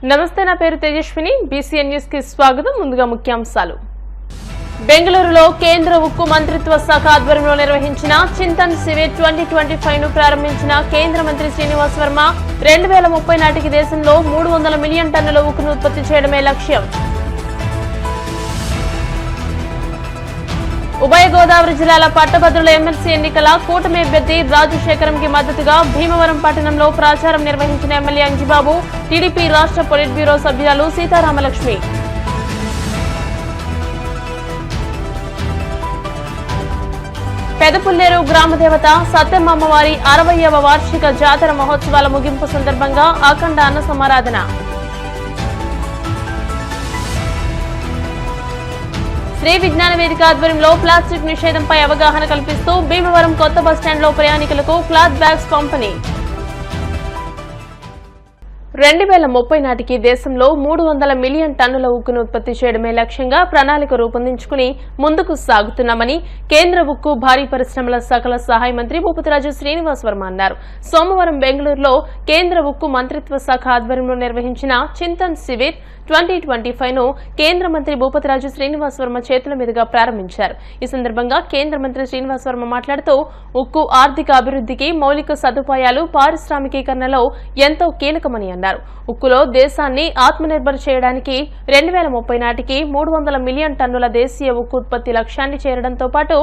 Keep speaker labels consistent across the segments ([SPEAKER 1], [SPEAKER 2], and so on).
[SPEAKER 1] నమస్తే, నా పేరు తేజస్విని. బీసీఎన్ న్యూస్ కి స్వాగతం. ముందుగా ముఖ్యాంశాలు. బెంగళూరులో కేంద్ర ఉక్కు మంత్రిత్వ శాఖ ఆధ్వర్యంలో నిర్వహించిన చింతన్ శిబిర్ 2025 ను ప్రారంభించిన కేంద్ర మంత్రి శ్రీనివాస్ వర్మ 2030 నాటికి దేశంలో 300 మిలియన్ టన్నుల ఉక్కును ఉత్పత్తి చేయడమే లక్ష్యం. ఉభయ గోదావరి జిల్లాల పట్టభద్రుల ఎమ్మెల్సీ ఎన్నికల కూటమి అభ్యర్థి రాజశేఖరంకి మద్దతుగా భీమవరం పట్టణంలో ప్రచారం నిర్వహించిన ఎమ్మెల్యే అంజిబాబు, టీడీపీ రాష్ట్ర పొలిట్ బ్యూరో సభ్యురాలు సీతారామలక్ష్మి. పెదపుల్లేరు గ్రామదేవత సత్యమ్మవారి 60వ వార్షిక జాతర మహోత్సవాల ముగింపు సందర్భంగా అఖండ అన్న సమారాధన. శ్రీ విజ్ఞాన వేదిక ఆధ్వర్యంలో ప్లాస్టిక్ నిషేధంపై అవగాహన కల్పిస్తూ భీమవరం కొత్త బస్టాండ్లో ప్రయాణికులకు క్లాత్ బ్యాగ్స్ పంపిణీ. 2030 నాటికి దేశంలో 300 మిలియన్ టన్నుల ఉక్కును ఉత్పత్తి చేయడమే లక్ష్యంగా ప్రణాళిక రూపొందించుకుని ముందుకు సాగుతున్నామని కేంద్ర ఉక్కు భారీ పరిశ్రమల శాఖల సహాయ మంత్రి భూపతిరాజు శ్రీనివాస్ వర్మ అన్నారు. సోమవారం బెంగళూరులో కేంద్ర ఉక్కు మంత్రిత్వ శాఖ ఆధ్వర్యంలో నిర్వహించిన చింతన్ శిబిర్ 2025 ను కేంద్ర మంత్రి భూపతిరాజు శ్రీనివాస్ వర్మ చేతుల మీదుగా ప్రారంభించారు. ఈ సందర్భంగా కేంద్ర మంత్రి శ్రీనివాస్ వర్మ మాట్లాడుతూ ఉక్కు ఆర్థిక అభివృద్ధికి మౌలిక సదుపాయాలు పారిశ్రామికీకరణలో ఎంతో కీలకమని అన్నారు. ఉక్కులో దేశాన్ని ఆత్మనిర్భర్ చేయడానికి 2030 నాటికి 300 మిలియన్ టన్నుల దేశీయ ఉక్కు ఉత్పత్తి లక్ష్యాన్ని చేరడంతో పాటు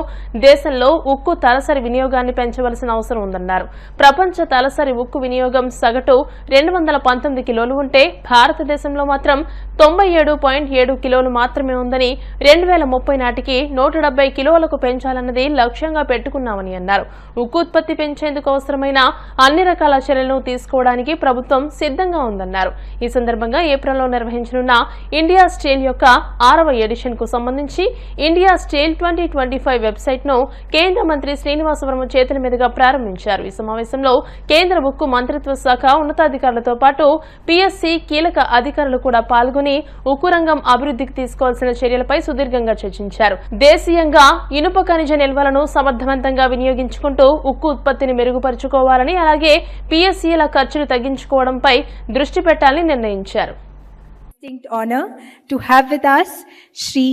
[SPEAKER 1] దేశంలో ఉక్కు తలసరి వినియోగాన్ని పెంచవలసిన అవసరం ఉందన్నారు. ప్రపంచ తలసరి ఉక్కు వినియోగం సగటు 219 కిలోలు ఉంటే భారతదేశంలో మాత్రం 97.7 కిలోలు మాత్రమే ఉందని 2030 నాటికి 170 కిలోలకు పెంచాలన్నది లక్ష్యంగా పెట్టుకున్నామని అన్నారు. ఉక్కు ఉత్పత్తి పెంచేందుకు అవసరమైన అన్ని రకాల చర్యలను తీసుకోవడానికి ప్రభుత్వం సిద్ధంగా ఉందన్నారు. ఈ సందర్భంగా ఏప్రిల్లో నిర్వహించనున్న ఇండియా స్టీల్ యొక్క 6వ ఎడిషన్ కు సంబంధించి ఇండియా స్టీల్ 2025 వెబ్సైట్ ను కేంద్ర మంత్రి శ్రీనివాస్ వర్మ చేతుల మీదుగా ప్రారంభించారు. ఈ సమావేశంలో కేంద్ర ఉక్కు మంత్రిత్వ శాఖ ఉన్నతాధికారులతో పాటు పిఎస్సి కీలక అధికారులు కూడా పాల్గొని ఉక్కు రంగం అభివృద్ధికి తీసుకోవాల్సిన చర్యలపై సుదీర్ఘంగా చర్చించారు. దేశీయంగా ఇనుప ఖనిజ నిల్వలను సమర్థవంతంగా వినియోగించుకుంటూ ఉక్కు ఉత్పత్తిని మెరుగుపరుచుకోవాలని, అలాగే పిఎస్సిల ఖర్చులు తగ్గించుకోవడంపై దృష్టి పెట్టాలని నిర్ణయించారు.
[SPEAKER 2] Honor to have with us Shri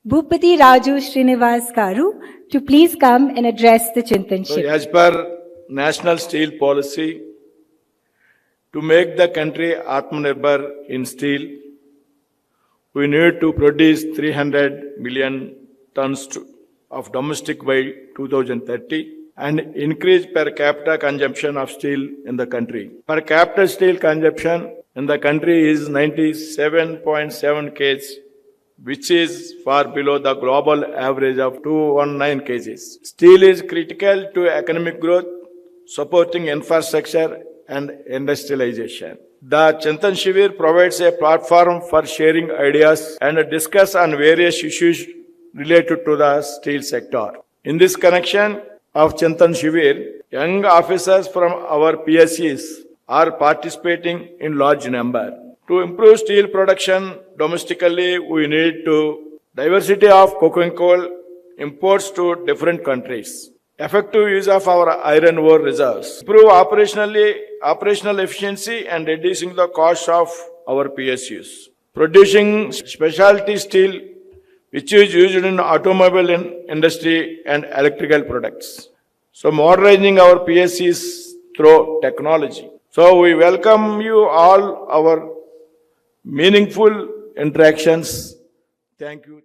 [SPEAKER 2] Bhupati Raju Srinivas Garu to please come and address the Chintan Shibir.
[SPEAKER 3] As per National Steel Policy, to make the country Atmanirbhar in steel, we need to produce 300 million tons of domestic by 2030 and increase per capita consumption of steel in the country. Per capita steel consumption in the country is 97.7 kg, which is far below the global average of 219 kg. Steel is critical to economic growth, supporting infrastructure and industrialization. The Chintan Shibir provides a platform for sharing ideas and discuss on various issues related to the steel sector. In this connection of Chintan Shibir, young officers from our PSCs are participating in large number. To improve steel production domestically, we need to diversity of coking coal imports to different countries, effective use of our iron ore reserves, improve operational efficiency and reducing the cost of our PSUs, producing specialty steel which is used in automobile industry and electrical products. So modernizing our PSCs through technology. So we welcome you all our meaningful interactions. Thank you.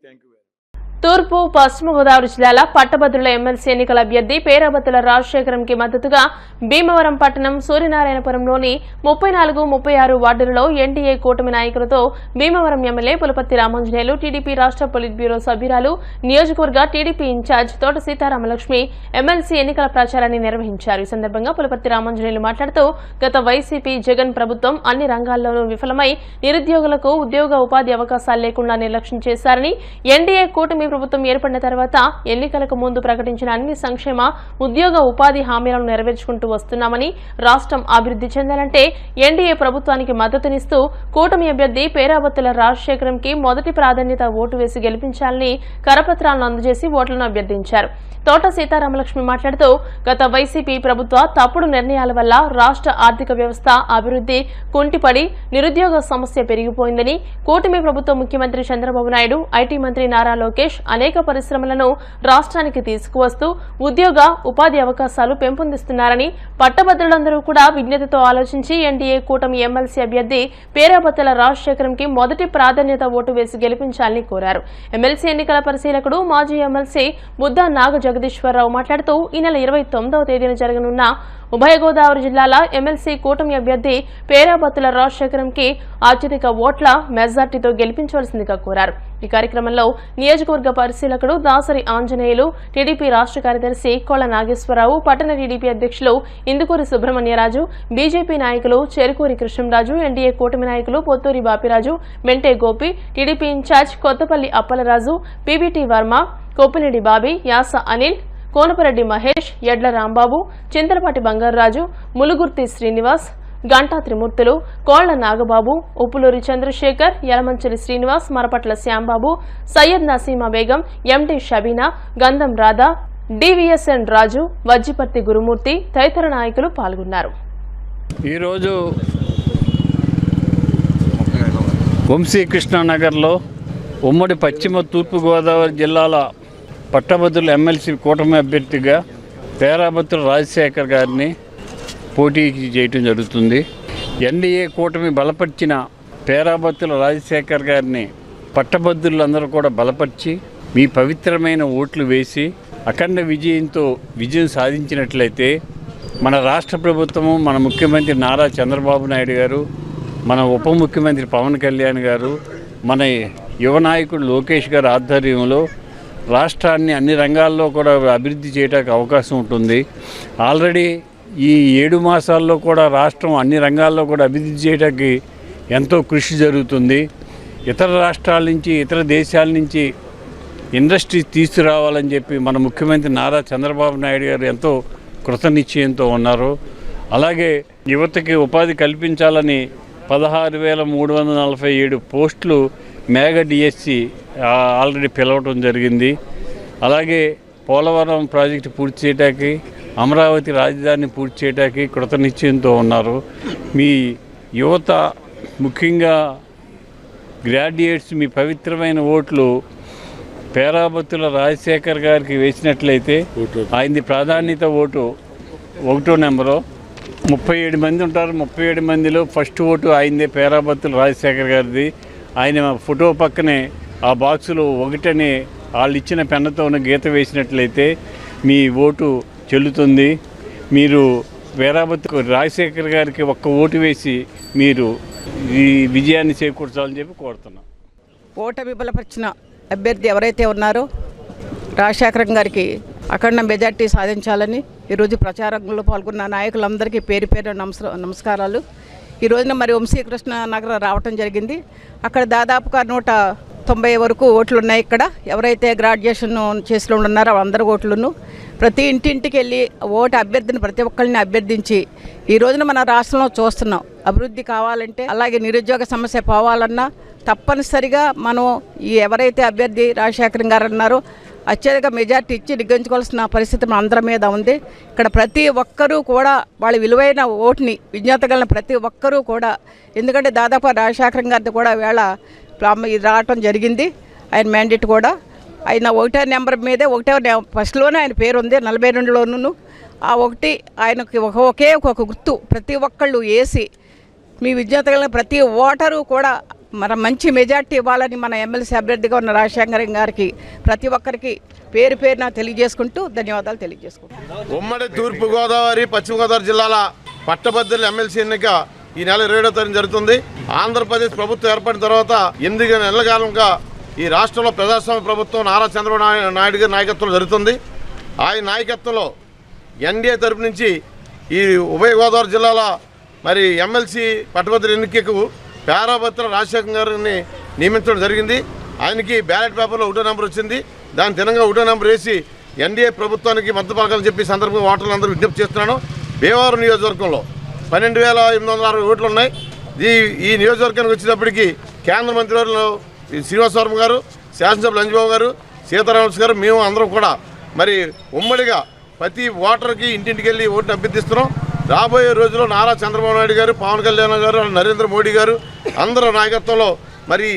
[SPEAKER 1] తూర్పు పశ్చిమ గోదావరి జిల్లాల పట్టభద్రుల MLC ఎన్నికల అభ్యర్థి పేరాబత్తుల రాజశేఖరంకి మద్దతుగా భీమవరం పట్టణం సూర్యనారాయణపురంలోని 34, 36 వార్డులలో NDA కూటమి నాయకులతో భీమవరం ఎమ్మెల్యే పులపర్తి రామాంజనేయులు, టీడీపీ రాష్ట్ర పొలిట్ బ్యూరో సభ్యురాలు, నియోజకవర్గ టీడీపీ ఇన్ఛార్జ్ తోట సీతారామలక్ష్మి ఎమ్మెల్సీ ఎన్నికల ప్రచారాన్ని నిర్వహించారు. ఈ సందర్భంగా పులపర్తి రామాంజనేయులు మాట్లాడుతూ గత వైసీపీ జగన్ ప్రభుత్వం అన్ని రంగాల్లోనూ విఫలమై నిరుద్యోగులకు ఉద్యోగ ఉపాధి అవకాశాలు లేకుండా నిర్లక్ష్యం చేశారని, ఎన్డీఏ కూటమి ప్రభుత్వం ఏర్పడిన తర్వాత ఎన్నికలకు ముందు ప్రకటించిన అన్ని సంక్షేమ ఉద్యోగ ఉపాధి హామీలను నెరవేర్చుకుంటూ వస్తున్నామని, రాష్ట్రం అభివృద్ధి చెందాలంటే ఎన్డీఏ ప్రభుత్వానికి మద్దతునిస్తూ కూటమి అభ్యర్థి పేరాబత్తుల రాజశేఖరంకి మొదటి ప్రాధాన్యత ఓటు వేసి గెలిపించాలని కరపత్రాలను అందజేసి ఓట్లను అభ్యర్థించారు. తోట సీతారామలక్ష్మి మాట్లాడుతూ, గత వైసీపీ ప్రభుత్వ తప్పుడు నిర్ణయాల వల్ల రాష్ట్ర ఆర్థిక వ్యవస్థ అభివృద్ధి కుంటిపడి నిరుద్యోగ సమస్య పెరిగిపోయిందని, కూటమి ప్రభుత్వ ముఖ్యమంత్రి చంద్రబాబు నాయుడు, ఐటీ మంత్రి నారా లోకేష్ అనేక పరిశ్రమలను రాష్ట్రానికి తీసుకువస్తూ ఉద్యోగ ఉపాధి అవకాశాలు పెంపొందిస్తున్నారని, పట్టభద్రులందరూ కూడా విజ్ఞతతో ఆలోచించి ఎన్డీఏ కూటమి ఎమ్మెల్సీ అభ్యర్థి పేరాబత్తుల రాజశేఖరంకి మొదటి ప్రాధాన్యత ఓటు వేసి గెలిపించాలని కోరారు. ఎమ్మెల్సీ ఎన్నికల పరిశీలకుడు మాజీ ఎమ్మెల్సీ బుద్ధా నాగ జగదీశ్వరరావు మాట్లాడుతూ, ఈ నెల 29వ తేదీన జరగనున్న ఉభయ గోదావరి జిల్లాల ఎమ్మెల్సీ కూటమి అభ్యర్థి పేరాబత్తుల రాజశేఖరంకి అత్యధిక ఓట్ల మెజార్టీతో గెలిపించవలసిందిగా కోరారు. ఈ కార్యక్రమంలో నియోజకవర్గ పరిశీలకుడు దాసరి ఆంజనేయులు, టీడీపీ రాష్ట్ర కార్యదర్శి కోళ్ల నాగేశ్వరరావు, పట్టణ టీడీపీ అధ్యక్షులు ఇందుకూరి సుబ్రహ్మణ్యరాజు, బీజేపీ నాయకులు చెరుకూరి కృష్ణంరాజు, ఎన్డీఏ కూటమి నాయకులు Potturi Bapiraju, Mente Gopi, TDP incharge Kothapalli Appalaraju, PBT Varma, Koppinedi Bobby, Yasa Anil, Konapareddy Mahesh, ఎడ్ల రాంబాబు, చింతలపాటి బంగారరాజు, ములుగుర్తి శ్రీనివాస్, గంటా త్రిమూర్తులు, కోళ్ల నాగబాబు, ఉప్పులూరి చంద్రశేఖర్, యలమంచిలి శ్రీనివాస్, మరపట్ల శ్యాంబాబు, సయ్యద్ నసీమా బేగం, ఎండి షబీనా, గంధం రాధా, డివిఎస్ఎన్ రాజు, వజ్జిపర్తి గురుమూర్తి తదితర నాయకులు పాల్గొన్నారు.
[SPEAKER 4] ఈరోజు వంశీకృష్ణానగర్లో ఉమ్మడి పశ్చిమ తూర్పుగోదావరి జిల్లాల పట్టభద్రుల ఎమ్మెల్సీ కూటమి అభ్యర్థిగా పేరాబత్తుల రాజశేఖర్ గారిని పోటీకి చేయటం జరుగుతుంది. ఎన్డీఏ కూటమి బలపరిచిన పేరాబత్తుల రాజశేఖర్ గారిని పట్టభద్రులందరూ కూడా బలపరిచి మీ పవిత్రమైన ఓట్లు వేసి అఖండ విజయం సాధించినట్లయితే మన రాష్ట్ర ప్రభుత్వము, మన ముఖ్యమంత్రి నారా చంద్రబాబు నాయుడు గారు, మన ఉప ముఖ్యమంత్రి పవన్ కళ్యాణ్ గారు, మన యువ నాయకుడు లోకేష్ గారి ఆధ్వర్యంలో రాష్ట్రాన్ని అన్ని రంగాల్లో కూడా అభివృద్ధి చేయడానికి అవకాశం ఉంటుంది. ఆల్రెడీ ఈ 7 మాసాల్లో కూడా రాష్ట్రం అన్ని రంగాల్లో కూడా అభివృద్ధి చేయడానికి ఎంతో కృషి జరుగుతుంది. ఇతర రాష్ట్రాల నుంచి, ఇతర దేశాల నుంచి ఇండస్ట్రీస్ తీసుకురావాలని చెప్పి మన ముఖ్యమంత్రి నారా చంద్రబాబు నాయుడు గారు ఎంతో కృతనిశ్చయంతో ఉన్నారు. అలాగే యువతకి ఉపాధి కల్పించాలని 16,347 పోస్టులు మేఘ డిఎస్సి ఆల్రెడీ పిలవటం జరిగింది. అలాగే పోలవరం ప్రాజెక్టు పూర్తి చేయడానికి, అమరావతి రాజధానిని పూర్తి చేయడానికి కృతనిశ్చయంతో ఉన్నారు. మీ యువత, ముఖ్యంగా గ్రాడ్యుయేట్స్, మీ పవిత్రమైన ఓట్లు పేరాబత్తుల రాజశేఖర్ గారికి వేసినట్లయితే ఆయనది ప్రాధాన్యత ఓటు 1వ నెంబరు. 37 మంది ఉంటారు. 37 మందిలో ఫస్ట్ ఓటు ఆయనదే, పేరాబత్తుల రాజశేఖర్ గారిది. ఆయన ఫోటో పక్కనే ఆ బాక్సులో 1 అని వాళ్ళు ఇచ్చిన పెన్నతో ఉన్న గీత వేసినట్లయితే మీ ఓటు చెల్లుతుంది. మీరు పేరాబత్తుల రాజశేఖర్ గారికి ఒక్క ఓటు వేసి మీరు ఈ విజయాన్ని చేకూర్చాలని చెప్పి కోరుతున్నాం.
[SPEAKER 5] ఓటమి బలపరిచిన అభ్యర్థి ఎవరైతే ఉన్నారో రాజశేఖరం గారికి అఖండ మెజార్టీ సాధించాలని ఈరోజు ప్రచారంలో పాల్గొన్న నాయకులందరికీ పేరు పేరు నమస్కారాలు. ఈ రోజున మరి వంశీకృష్ణ నగర్ రావటం జరిగింది. అక్కడ దాదాపుగా 190 వరకు ఓట్లు ఉన్నాయి. ఇక్కడ ఎవరైతే గ్రాడ్యుయేషన్ చేసిన ఉన్నారో అందరి ఓట్లను ప్రతి ఇంటింటికి వెళ్ళి ఓటు అభ్యర్థిని ప్రతి ఒక్కరిని అభ్యర్థించి ఈ రోజున మన రాష్ట్రంలో చూస్తున్నాం. అభివృద్ధి కావాలంటే, అలాగే నిరుద్యోగ సమస్య పోవాలన్నా తప్పనిసరిగా మనం ఈ ఎవరైతే అభ్యర్థి రాజశేఖరం గారు అన్నారో అత్యధిక మెజార్టీ ఇచ్చి నిగ్గించుకోవాల్సిన పరిస్థితి మన అందరి మీద ఉంది. ఇక్కడ ప్రతి ఒక్కరూ కూడా వాళ్ళ విలువైన ఓటుని విజ్ఞాతగల ప్రతి ఒక్కరూ కూడా, ఎందుకంటే దాదాపు రాజశేఖరం గారిది కూడా వేళ ఇది రావటం జరిగింది. ఆయన మ్యాండేట్ కూడా ఆయన 1వ నెంబర్ మీదే 1వ ఫస్ట్లోనే ఆయన పేరు ఉంది, 42లోనూ ఆ 1 ఆయనకి ఒకే ఒక గుర్తు ప్రతి ఒక్కళ్ళు వేసి మీ విజ్ఞాతగల ప్రతి ఓటరు కూడా మన మంచి మెజార్టీ ఇవ్వాలని మన ఎమ్మెల్సీ అభ్యర్థిగా ఉన్న రాజశేఖరం గారికి ప్రతి ఒక్కరికి పేరు పేరున తెలియజేసుకుంటూ ధన్యవాదాలు తెలియజేసుకుంటాం.
[SPEAKER 6] ఉమ్మడి తూర్పుగోదావరి, పశ్చిమ గోదావరి జిల్లాల పట్టభద్రుల ఎమ్మెల్సీ ఎన్నిక ఈ నెల 27వ తేదీన జరుగుతుంది. ఆంధ్రప్రదేశ్ ప్రభుత్వం ఏర్పడిన తర్వాత 8 నెలల కాలంగా ఈ రాష్ట్రంలో ప్రజాస్వామ్య ప్రభుత్వం నారా చంద్రబాబు నాయుడు గారి నాయకత్వంలో జరుగుతుంది. ఆయన నాయకత్వంలో ఎన్డీఏ తరపు నుంచి ఈ ఉభయ గోదావరి జిల్లాల మరి ఎమ్మెల్సీ పట్టభద్రుల ఎన్నికకు పేరాబత్తుల రాజశేఖర్ గారిని నియమించడం జరిగింది. ఆయనకి బ్యాలెట్ పేపర్లో 1వ నెంబర్ వచ్చింది. దాని తినంగా 1వ నెంబర్ వేసి ఎన్డీఏ ప్రభుత్వానికి మద్దతు పలకాలని చెప్పి సందర్భంగా ఓటర్లందరూ విజ్ఞప్తి చేస్తున్నాను. భీమవరం నియోజకవర్గంలో 12,860 ఓట్లు ఉన్నాయి. ఈ నియోజకవర్గానికి వచ్చేటప్పటికి కేంద్ర మంత్రివర్యులు శ్రీనివాసవర్మ గారు, శాసనసభ్యులు అంజబాబు గారు, సీతారామస్ గారు, మేము అందరం కూడా మరి ఉమ్మడిగా ప్రతి ఓటర్కి ఇంటింటికి వెళ్ళి ఓటును అభ్యర్థిస్తున్నాం. రాబోయే రోజుల్లో నారా చంద్రబాబు నాయుడు గారు, పవన్ కళ్యాణ్ గారు, నరేంద్ర మోడీ గారు అందరూ నాయకత్వంలో మరి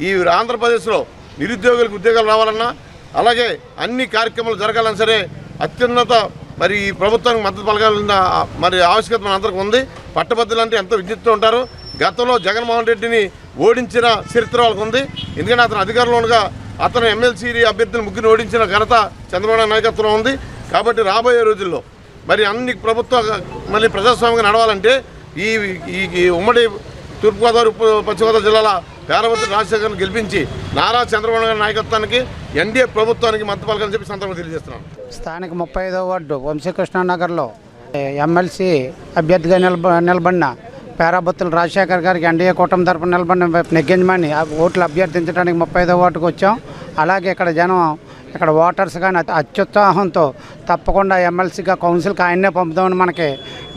[SPEAKER 6] ఈ ఆంధ్రప్రదేశ్లో నిరుద్యోగులకు ఉద్యోగాలు రావాలన్నా, అలాగే అన్ని కార్యక్రమాలు జరగాలన్నా సరే అత్యున్నత మరి ఈ ప్రభుత్వానికి మద్దతు పలకాలన్న మరి ఆవశ్యకత మనందరికీ ఉంది. పట్టభద్రులు అంటే ఎంతో విజ్ఞప్తితో ఉంటారు. గతంలో జగన్మోహన్ రెడ్డిని ఓడించిన చరిత్ర వాళ్ళకు ఉంది. ఎందుకంటే అతను అధికారంలో ఉండగా అతను ఎమ్మెల్సీ అభ్యర్థులు ముగ్గురిని ఓడించిన ఘనత చంద్రబాబు నాయుడు నాయకత్వంలో ఉంది. కాబట్టి రాబోయే రోజుల్లో మరి అన్ని ప్రభుత్వ మళ్ళీ ప్రజాస్వామ్యంగా నడవాలంటే ఈ ఉమ్మడి తూర్పుగోదావరి పశ్చిమ గోదావరి జిల్లాల పేరవతి రాజశేఖర్ని గెలిపించి నారా చంద్రబాబు నాయుడు నాయకత్వానికి ఎన్డీఏ ప్రభుత్వానికి మద్దతు పలకాలని చెప్పి సందర్భంగా తెలియజేస్తున్నాను.
[SPEAKER 7] స్థానిక 35వ వార్డు వంశీకృష్ణనగర్లో ఎమ్మెల్సీ అభ్యర్థిగా నిలబడిన పేరాబత్తుల రాజశేఖర్ గారికి ఎన్డీఏ కూటమి తరపున నిలబడిన నెగ్గించమని ఓట్లు అభ్యర్థించడానికి 35వ వార్డుకు వచ్చాం. అలాగే ఇక్కడ జనం ఇక్కడ ఓటర్స్ కానీ అత్యుత్సాహంతో తప్పకుండా ఎమ్మెల్సీగా కౌన్సిల్కి ఆయన్నే పంపుదామని మనకి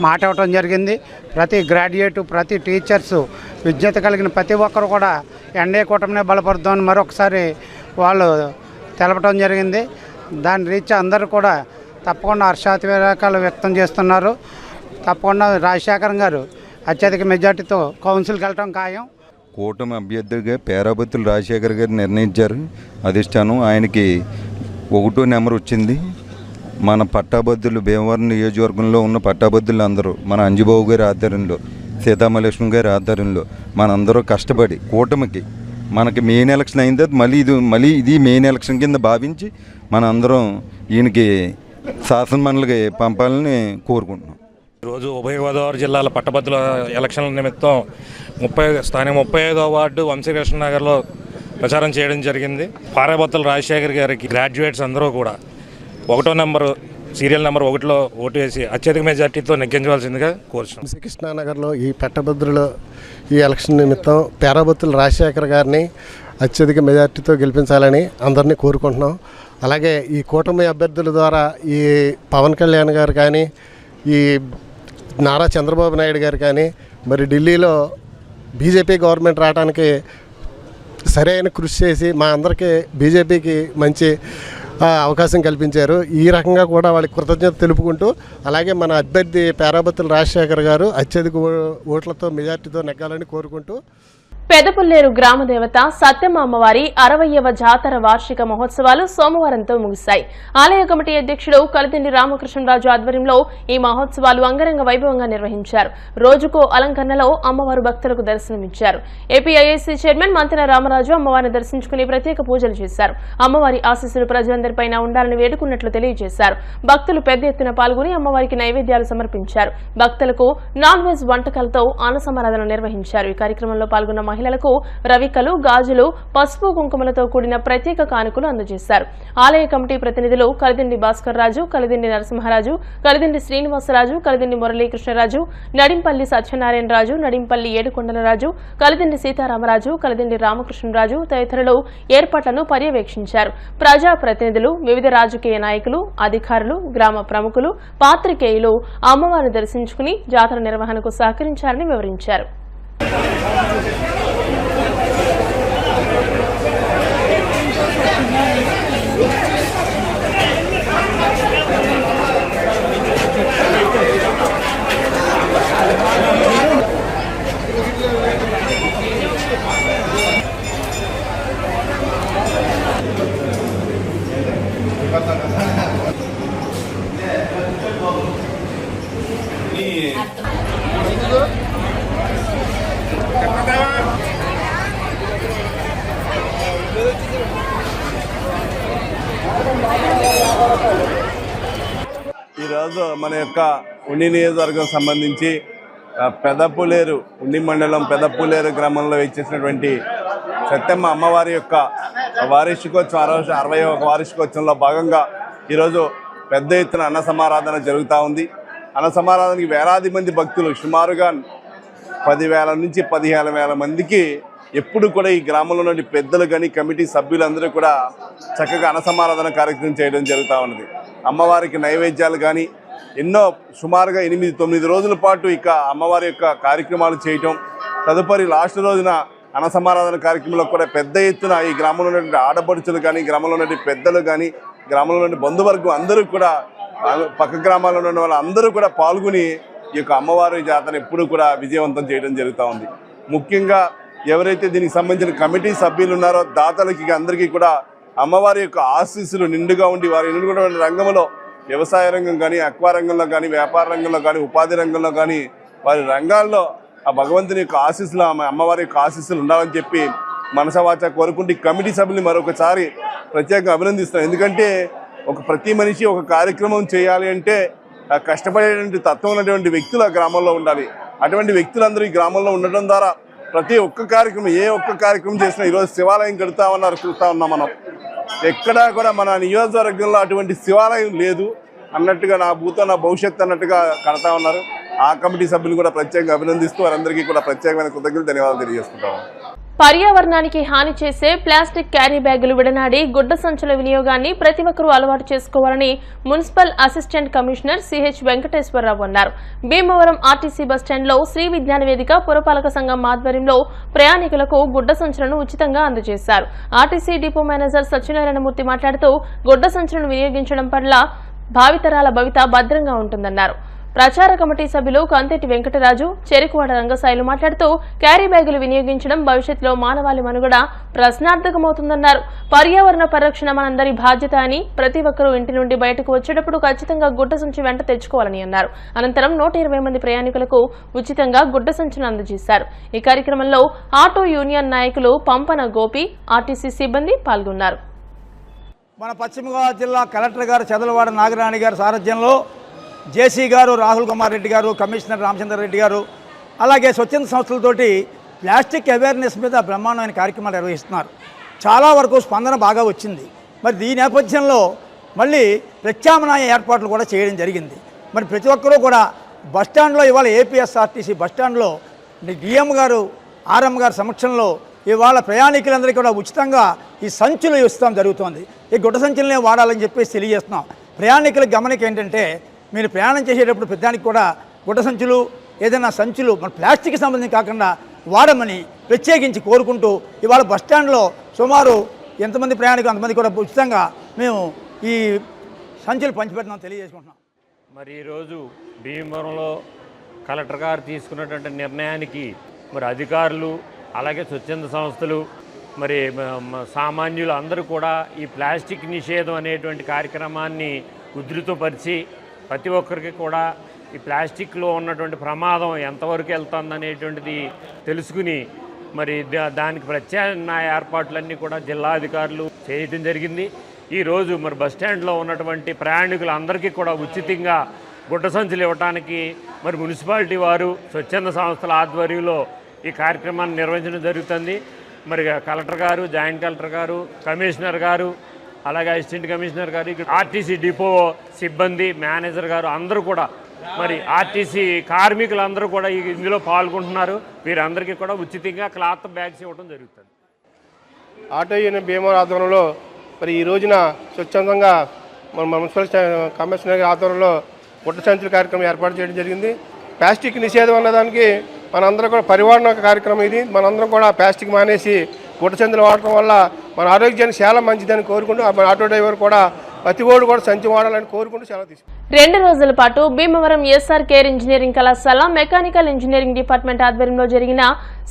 [SPEAKER 7] మాట ఇవ్వడం జరిగింది. ప్రతి గ్రాడ్యుయేటు, ప్రతి టీచర్సు, విజ్ఞత కలిగిన ప్రతి ఒక్కరు కూడా ఎన్డీఏ కూటమినే బలపరుద్దామని మరొకసారి వాళ్ళు తెలపడం జరిగింది. దాని రీత్యా అందరూ కూడా తప్పకుండా హర్షాతిరేకాలు వ్యక్తం చేస్తున్నారు. తప్పకుండా రాజశేఖరం గారు అత్యధిక మెజార్టీతో కౌన్సిల్కి వెళ్ళడం ఖాయం.
[SPEAKER 8] కూటమి అభ్యర్థిగా పేరాబత్తుల రాజశేఖర్ గారు నిర్ణయించారు అధిష్టానం. ఆయనకి 1వ నెంబర్ వచ్చింది. మన పట్టాభద్రులు భీమవరం నియోజకవర్గంలో ఉన్న పట్టాభద్రులు అందరూ మన అంజబాబు గారి ఆధ్వర్యంలో, సీతామహాలక్ష్మి గారి ఆధ్వర్యంలో మనందరూ కష్టపడి కూటమికి మనకి మెయిన్ ఎలక్షన్ అయిన తర్వాత మళ్ళీ ఇది మెయిన్ ఎలక్షన్ కింద భావించి మనందరం ఈయనకి శాసనమండలికి పంపాలని కోరుకుంటున్నాం.
[SPEAKER 9] ఈరోజు ఉభయ గోదావరి జిల్లాల పట్టభద్రుల ఎలక్షన్ల నిమిత్తం స్థానిక 35వ వార్డు వంశీకృష్ణనగర్లో ప్రచారం చేయడం జరిగింది. పేరాబత్తుల రాజశేఖర్ గారికి గ్రాడ్యుయేట్స్ అందరూ కూడా 1వ నెంబరు సీరియల్ నెంబర్ 1లో ఓటు వేసి అత్యధిక మెజార్టీతో నెగ్గించవలసిందిగా కోరుచున్నాం.
[SPEAKER 10] వంశీకృష్ణనగర్లో ఈ పట్టభద్రులు ఈ ఎలక్షన్ నిమిత్తం పేరాబత్తుల రాజశేఖర్ గారిని అత్యధిక మెజార్టీతో గెలిపించాలని అందరినీ కోరుకుంటున్నాం. అలాగే ఈ కూటమి అభ్యర్థుల ద్వారా ఈ పవన్ కళ్యాణ్ గారు కానీ, ఈ నారా చంద్రబాబు నాయుడు గారు కానీ మరి ఢిల్లీలో బీజేపీ గవర్నమెంట్ రావడానికి సరైన కృషి చేసి మా అందరికీ బీజేపీకి మంచి అవకాశం కల్పించారు. ఈ రకంగా కూడా వాళ్ళకి కృతజ్ఞత తెలుపుకుంటూ, అలాగే మన అభ్యర్థి పేరాబత్తుల రాజశేఖర్ గారు అత్యధిక ఓట్లతో మెజార్టీతో నెగ్గాలని కోరుకుంటూ
[SPEAKER 1] పెదపుల్లేరు గ్రామ దేవత సత్యమ్మ అమ్మవారి 60వ జాతర వార్షిక మహోత్సవాలు సోమవారంతో ముగిశాయి. ఆలయ కమిటీ అధ్యక్షుడు కలిదిండి రామకృష్ణరాజు ఆధ్వర్యంలో ఈ మహోత్సవాలు అంగరంగ వైభవంగా నిర్వహించారు. రోజుకో అలంకరణలో అమ్మవారు భక్తులకు దర్శనమిచ్చారు. ఏపీఐఐసీ చైర్మన్ మంతెన రామరాజు అమ్మవారిని దర్శించుకుని ప్రత్యేక పూజలు చేశారు. అమ్మవారి ఆశీస్సులు ప్రజలందరిపైన ఉండాలని వేడుకున్నట్లు తెలియజేశారు. భక్తులు పెద్ద ఎత్తున పాల్గొని అమ్మవారికి నైవేద్యాలు సమర్పించారు. భక్తులకు నాన్ వెజ్ వంటకాలతో అన్న సమారాధన నిర్వహించారు. ఈ కార్యక్రమంలో పాల్గొన్న మహిళలకు రవికలు, గాజులు, పసుపు కుంకుమలతో కూడిన ప్రత్యేక కానుకలు అందజేశారు. ఆలయ కమిటీ ప్రతినిధులు కలిదిండి భాస్కర్ రాజు, కలిదిండి నరసింహరాజు, కలిదిండి శ్రీనివాసరాజు, కలిదిండి మురళీకృష్ణరాజు, నడింపల్లి సత్యనారాయణరాజు, నడింపల్లి ఏడుకొండలరాజు, కలిదిండి సీతారామరాజు, కలిదిండి రామకృష్ణరాజు తదితరులు ఏర్పాట్లను పర్యవేక్షించారు. ప్రజా ప్రతినిధులు, వివిధ రాజకీయ నాయకులు, అధికారులు, గ్రామ ప్రముఖులు, పాత్రికేయులు అమ్మవారిని దర్శించుకుని జాతర నిర్వహణకు సహకరించారని వివరించారు.
[SPEAKER 11] ఈరోజు మన యొక్క ఉండి నియోజకవర్గం సంబంధించి పెదపులేరు ఉండి మండలం పెదపులేరు గ్రామంలో ఇచ్చేసినటువంటి సత్యమ్మ అమ్మవారి యొక్క వార్షికోత్సవం 60వ వార్షికోత్సవంలో భాగంగా ఈరోజు పెద్ద ఎత్తున అన్న సమారాధన జరుగుతూ ఉంది. అన్న సమారాధనకి వేలాది మంది భక్తులు సుమారుగా 10,000 నుంచి 15,000 మందికి ఎప్పుడు కూడా ఈ గ్రామంలో ఉన్న పెద్దలు కానీ కమిటీ సభ్యులందరూ కూడా చక్కగా అన్నసమారాధన కార్యక్రమం చేయడం జరుగుతూ ఉన్నది. అమ్మవారికి నైవేద్యాలు కానీ ఎన్నో సుమారుగా 8-9 రోజుల పాటు ఇక అమ్మవారి యొక్క కార్యక్రమాలు చేయటం, తదుపరి లాస్ట్ రోజున అన్నసమారాధన కార్యక్రమంలో కూడా పెద్ద ఎత్తున ఈ గ్రామంలో ఉన్నటువంటి ఆడపడుచులు కానీ, గ్రామంలో ఉన్నటువంటి పెద్దలు కానీ, గ్రామంలో ఉన్న బంధువర్గం అందరూ కూడా, పక్క గ్రామాల్లో ఉన్న వాళ్ళు అందరూ కూడా పాల్గొని ఈ యొక్క అమ్మవారి జాతర ఎప్పుడూ కూడా విజయవంతం చేయడం జరుగుతూ ఉంది. ముఖ్యంగా ఎవరైతే దీనికి సంబంధించిన కమిటీ సభ్యులు ఉన్నారో దాతలకి అందరికీ కూడా అమ్మవారి యొక్క ఆశీస్సులు నిండుగా ఉండి వారి ఎన్నుకున్నటువంటి రంగంలో వ్యవసాయ రంగం కానీ, అక్వా రంగంలో కానీ, వ్యాపార రంగంలో కానీ, ఉపాధి రంగంలో కానీ వారి రంగాల్లో ఆ భగవంతుని యొక్క ఆశీస్సులు, అమ్మవారి యొక్క ఆశీస్సులు ఉండాలని చెప్పి మనసవాచ కోరుకుంటే కమిటీ సభ్యుల్ని మరొకసారి ప్రత్యేకంగా అభినందిస్తున్నాను. ఎందుకంటే ప్రతి మనిషి ఒక కార్యక్రమం చేయాలి అంటే కష్టపడేటువంటి తత్వం ఉన్నటువంటి వ్యక్తులు ఆ గ్రామంలో ఉండాలి. అటువంటి వ్యక్తులందరూ ఈ గ్రామంలో ఉండడం ద్వారా ప్రతి ఒక్క కార్యక్రమం, ఏ ఒక్క కార్యక్రమం చేసినా, ఈరోజు శివాలయం కడతామన్నారు, చూస్తూ ఉన్నాం మనం. ఎక్కడా కూడా మన నియోజకవర్గంలో అటువంటి శివాలయం లేదు అన్నట్టుగా, నా భూతో నా భవిష్యత్తు అన్నట్టుగా కడతా ఉన్నారు. ఆ కమిటీ సభ్యులు కూడా ప్రత్యేకంగా అభినందిస్తూ వారందరికీ కూడా ప్రత్యేకమైన కృతజ్ఞతలు, ధన్యవాదాలు తెలియజేసుకుంటాము.
[SPEAKER 1] పర్యావరణానికి హాని చేసే ప్లాస్టిక్ క్యారీ బ్యాగులు విడనాడి గుడ్డ సంచుల వినియోగాన్ని ప్రతి ఒక్కరూ అలవాటు చేసుకోవాలని municipal assistant commissioner CH Venkateswara Rao అన్నారు. భీమవరం ఆర్టీసీ బస్టాండ్లో శ్రీ విజ్ఞాన వేదిక పురపాలక సంఘం ఆధ్వర్యంలో ప్రయాణికులకు గుడ్డ సంచులను ఉచితంగా అందజేశారు. ఆర్టీసీ డిపో మేనేజర్ సత్యనారాయణమూర్తి మాట్లాడుతూ గుడ్డ సంచులను వినియోగించడం పట్ల భావితరాల భవిత భద్రంగా ఉంటుందన్నారు. ప్రచార కమిటీ సభ్యులు కంతెటి వెంకటరాజు, చెరుకువాడ రంగసాయిలు మాట్లాడుతూ క్యారీ బ్యాగులు వినియోగించడం భవిష్యత్తులో మానవాళి మనుగడ ప్రశ్నార్థకమవుతుందన్నారు. పర్యావరణ పరిరక్షణ మనందరి బాధ్యత అని, ప్రతి ఒక్కరూ ఇంటి నుండి బయటకు వచ్చేటప్పుడు ఖచ్చితంగా గుడ్డ సంచి వెంట తెచ్చుకోవాలని అన్నారు. అనంతరం 120 మంది ప్రయాణికులకు ఉచితంగా గుడ్డ సంచును అందజేశారు. ఈ కార్యక్రమంలో ఆటో యూనియన్ నాయకులు పంపన గోపి, ఆర్టీసీ సిబ్బంది పాల్గొన్నారు.
[SPEAKER 12] మన పశ్చిమ గోదావరి జిల్లా కలెక్టర్ గారు చదలవాడ నాగరాణి గారి సారథ్యంలో జేసీ గారు, రాహుల్ కుమార్ రెడ్డి గారు, కమిషనర్ రామచంద్రారెడ్డి గారు, అలాగే స్వచ్ఛంద సంస్థలతోటి ప్లాస్టిక్ అవేర్నెస్ మీద బ్రహ్మాండమైన కార్యక్రమాలు నిర్వహిస్తున్నారు. చాలా వరకు స్పందన బాగా వచ్చింది. మరి ఈ నేపథ్యంలో మళ్ళీ ప్రత్యామ్నాయ ఏర్పాట్లు కూడా చేయడం జరిగింది. మరి ప్రతి ఒక్కరూ కూడా బస్టాండ్లో ఇవాళ ఏపీఎస్ఆర్టీసీ బస్టాండ్లో డిఎం గారు, ఆర్ఎం గారి సమక్షంలో ఇవాళ ప్రయాణికులందరికీ కూడా ఉచితంగా ఈ సంచులు ఇస్తాం జరుగుతోంది. ఈ గుడ్డ సంచులనే వాడాలని చెప్పేసి తెలియజేస్తున్నాం. ప్రయాణికుల గమనిక ఏంటంటే, మీరు ప్రయాణం చేసేటప్పుడు ప్రతిదానికి కూడా గుడ్డ సంచులు, ఏదైనా సంచులు మన ప్లాస్టిక్ సంబంధించి కాకుండా వాడమని ప్రత్యేకించి కోరుకుంటూ ఇవాళ బస్టాండ్లో సుమారు ఎంతమంది ప్రయాణికులు అంతమంది కూడా ఉచితంగా మేము ఈ సంచులు పంచిపెట్టినాం తెలియజేసుకుంటున్నాం.
[SPEAKER 13] మరి ఈరోజు భీమవరంలో కలెక్టర్ గారు తీసుకున్నటువంటి నిర్ణయానికి మరి అధికారులు, అలాగే స్వచ్ఛంద సంస్థలు, మరి సామాన్యులు అందరూ కూడా ఈ ప్లాస్టిక్ నిషేధం అనేటువంటి కార్యక్రమాన్ని ఉధృతపరిచి ప్రతి ఒక్కరికి కూడా ఈ ప్లాస్టిక్లో ఉన్నటువంటి ప్రమాదం ఎంతవరకు వెళ్తుంది అనేటువంటిది తెలుసుకుని మరి దానికి ప్రత్యామ్నాయ ఏర్పాట్లన్నీ కూడా జిల్లా అధికారులు చేయడం జరిగింది. ఈరోజు మరి బస్టాండ్లో ఉన్నటువంటి ప్రయాణికులందరికీ కూడా ఉచితంగా గుడ్డ సంచులు ఇవ్వడానికి మరి మున్సిపాలిటీ వారు, స్వచ్ఛంద సంస్థల ఆధ్వర్యంలో ఈ కార్యక్రమాన్ని నిర్వహించడం జరుగుతుంది. మరి కలెక్టర్ గారు, జాయింట్ కలెక్టర్ గారు, కమిషనర్ గారు, అలాగే అసిస్టెంట్ కమిషనర్ గారు, ఆర్టీసీ డిపో సిబ్బంది, మేనేజర్ గారు అందరూ కూడా, మరి ఆర్టీసీ కార్మికులందరూ కూడా ఇందులో పాల్గొంటున్నారు. వీరందరికీ కూడా ఉచితంగా క్లాత్ బ్యాగ్స్ ఇవ్వడం జరుగుతుంది.
[SPEAKER 14] ఆటో యూనియన్ భీమవరం ఆధ్వర్యంలో మరి ఈ రోజున స్వచ్ఛందంగా మన మున్సిపల్ కమిషనర్ ఆధ్వర్యంలో గుడ్డ సంచుల కార్యక్రమం ఏర్పాటు చేయడం జరిగింది. ప్లాస్టిక్ నిషేధం అన్నదానికి మనందరం కూడా పరివారణ కార్యక్రమం ఇది. మనందరం కూడా ప్లాస్టిక్ మానేసి గుడ్డ సంచులు వాడటం వల్ల మన ఆరోగ్యానికి చాలా మంచిదని కోరుకుంటూ మన ఆటో డ్రైవర్ కూడా ప్రతి ఓడు కూడా సంచి వాడాలని కోరుకుంటూ సెలవు తీసుకుంటాం.
[SPEAKER 1] 2 రోజుల పాటు భీమవరం ఎస్ఆర్ కేర్ ఇంజనీరింగ్ కళాశాల మెకానికల్ ఇంజనీరింగ్ డిపార్ట్మెంట్ ఆధ్వర్యంలో జరిగిన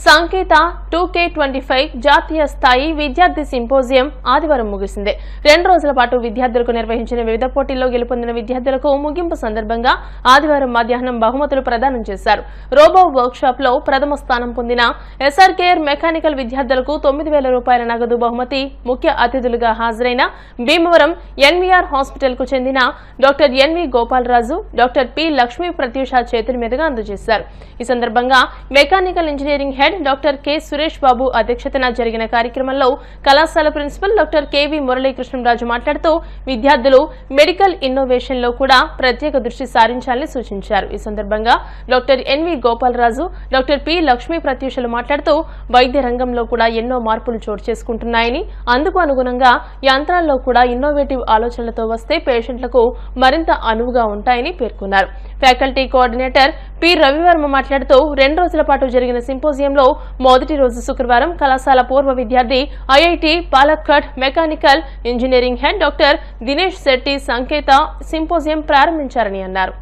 [SPEAKER 1] సంకేత 2K25 జాతీయ స్థాయి విద్యార్థి సింపోజియం ఆదివారం ముగిసింది. 2 రోజుల పాటు విద్యార్థులకు నిర్వహించిన వివిధ పోటీల్లో గెలుపొందిన విద్యార్థులకు ముగింపు సందర్భంగా ఆదివారం మధ్యాహ్నం బహుమతులు ప్రదానం చేశారు. రోబో వర్క్ షాప్ లో ప్రథమ స్థానం పొందిన ఎస్ఆర్ కేర్ మెకానికల్ విద్యార్థులకు 9,000 రూపాయల నగదు బహుమతి ముఖ్య అతిథులుగా హాజరైన భీమవరం ఎన్వీఆర్ హాస్పిటల్ కు చెందిన doctor NV Gopalaraju, doctor P Lakshmi Prathyusha చేతుల మీదుగా అందజేశారు. ఈ సందర్భంగా mechanical engineering head doctor K Suresh Babu అధ్యక్షతన జరిగిన కార్యక్రమంలో కళాశాల ప్రిన్సిపల్ డాక్టర్ కెవి మురళీకృష్ణరాజు మాట్లాడుతూ విద్యార్థులు మెడికల్ ఇన్నోవేషన్ లో కూడా ప్రత్యేక దృష్టి సారించాలని సూచించారు. ఈ సందర్భంగా doctor NV Gopalaraju, doctor P Lakshmi ప్రత్యూషలు మాట్లాడుతూ వైద్య రంగంలో కూడా ఎన్నో మార్పులు చోటు చేసుకుంటున్నాయని, అందుకు అనుగుణంగా యంత్రాల్లో కూడా ఇన్నోవేటివ్ ఆలోచనలతో వస్తే పేషెంట్లకు మరింత అనువుగా ఉంటాయని పేర్కొన్నారు. ఫ్యాకల్టీ కోఆర్డినేటర్ పి రవివర్మ మాట్లాడుతూ 2 రోజుల పాటు జరిగిన సింపోజియంలో మొదటి రోజు శుక్రవారం కళాశాల పూర్వ విద్యార్థి IIT Palakkad mechanical engineering head doctor Dinesh Shetty సంకేత సింపోజియం ప్రారంభించారని అన్నారు.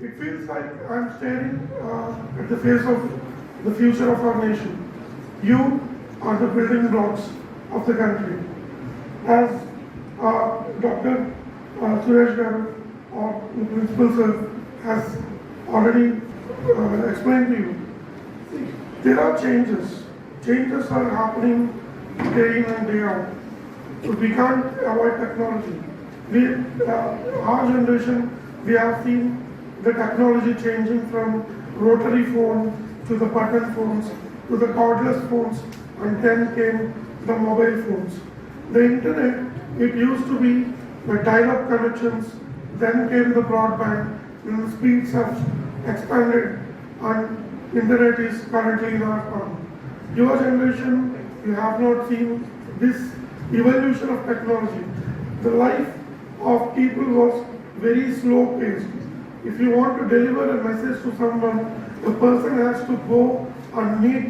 [SPEAKER 15] It feels like I'm staring at the face of the future of our nation. You are the building blocks of the country. As Dr. Suresh Garu, or the principal sir, has already explained to you, there are changes. Changes are happening day in and day out. So we can't avoid technology. Our generation, we have seen the technology changing from rotary phone to the button phones to the cordless phones, and then came the mobile phones. The internet, it used to be the dial-up connections, then came the broadband, and the speeds have expanded, and internet is currently in our palm. Your generation, you have not seen this evolution of technology. The life of people was very slow paced. If you want to deliver a message to someone, the person has to go and meet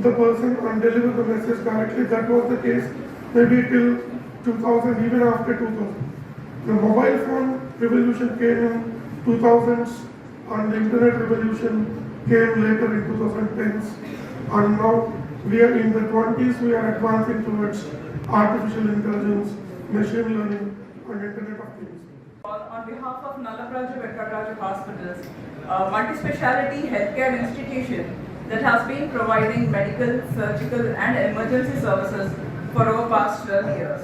[SPEAKER 15] the person and deliver the message directly. That was the case maybe till 2000, even after 2000. The mobile phone revolution came in 2000s and the internet revolution came later in 2010s. And now we are in the 20s, we are advancing towards artificial intelligence, machine learning and Internet of Things.
[SPEAKER 16] On behalf of Nalapraju Venkatraju Hospitals, a multi-speciality healthcare institution that has been providing medical, surgical and emergency services for over past 12 years.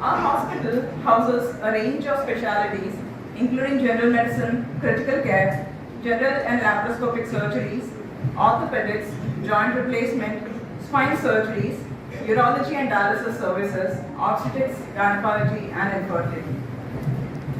[SPEAKER 16] Our hospital houses a range of specialties including general medicine, critical care, general and laparoscopic surgeries, orthopedics, joint replacement, spine surgeries, urology and dialysis services, obstetrics, gynecology and infertility.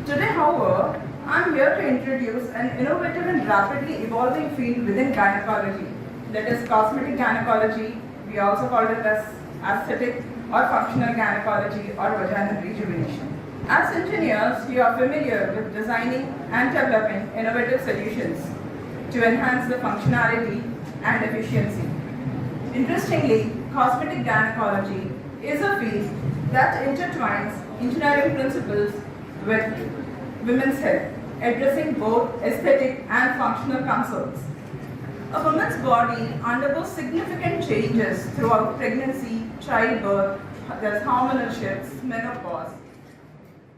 [SPEAKER 16] Today, however, I am here to introduce an innovative and rapidly evolving field within gynecology, that is cosmetic gynecology. We also call it as aesthetic or functional gynecology or vaginal rejuvenation. As engineers, you are familiar with designing and developing innovative solutions to enhance the functionality and efficiency. Interestingly, cosmetic gynecology is a field that intertwines engineering principles with women's health, addressing both aesthetic and functional concerns. A woman's body undergoes significant changes throughout pregnancy, childbirth, there's hormonal shifts, menopause.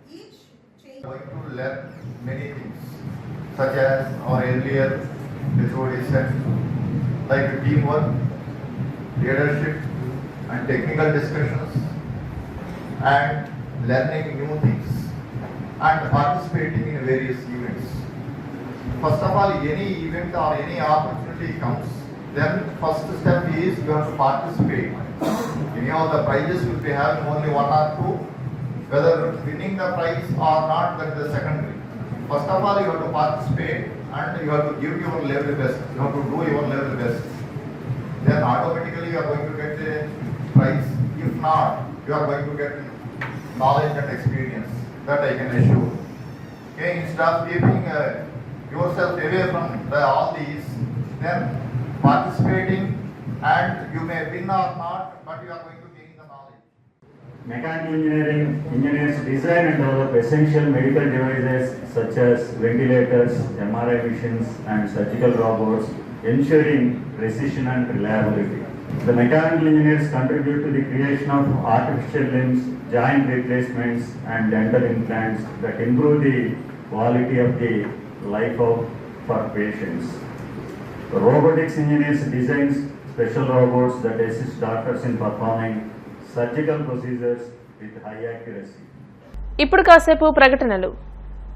[SPEAKER 16] Each change
[SPEAKER 17] going to learn many things, such as our earlier episode said, like teamwork, leadership, and technical discussions, and learning new things, and participating in various events. First of all, any event or any opportunity comes, then first step is you have to participate. Any of the prizes will be having only 1 or 2. Whether winning the prize or not, that is the secondary. First of all, you have to participate and you have to give your level best. You have to do your level best. Then automatically you are going to get the prize. If not, you are going to get knowledge and experience. That I can assure. Okay, instead of keeping yourself away from all these, then participating, and you may win or not, but you are going to gain the knowledge.
[SPEAKER 18] Mechanical engineering engineers design and develop essential medical devices such as ventilators, MRI machines, and surgical robots, ensuring precision and reliability. The mechanical engineers contribute to the creation of artificial limbs, joint replacements, and dental implants that improve the quality of the life for patients. The robotics engineers design special robots that assist doctors in performing surgical procedures with high accuracy.
[SPEAKER 1] ఇప్పుడు కాసేపు ప్రకటనలు.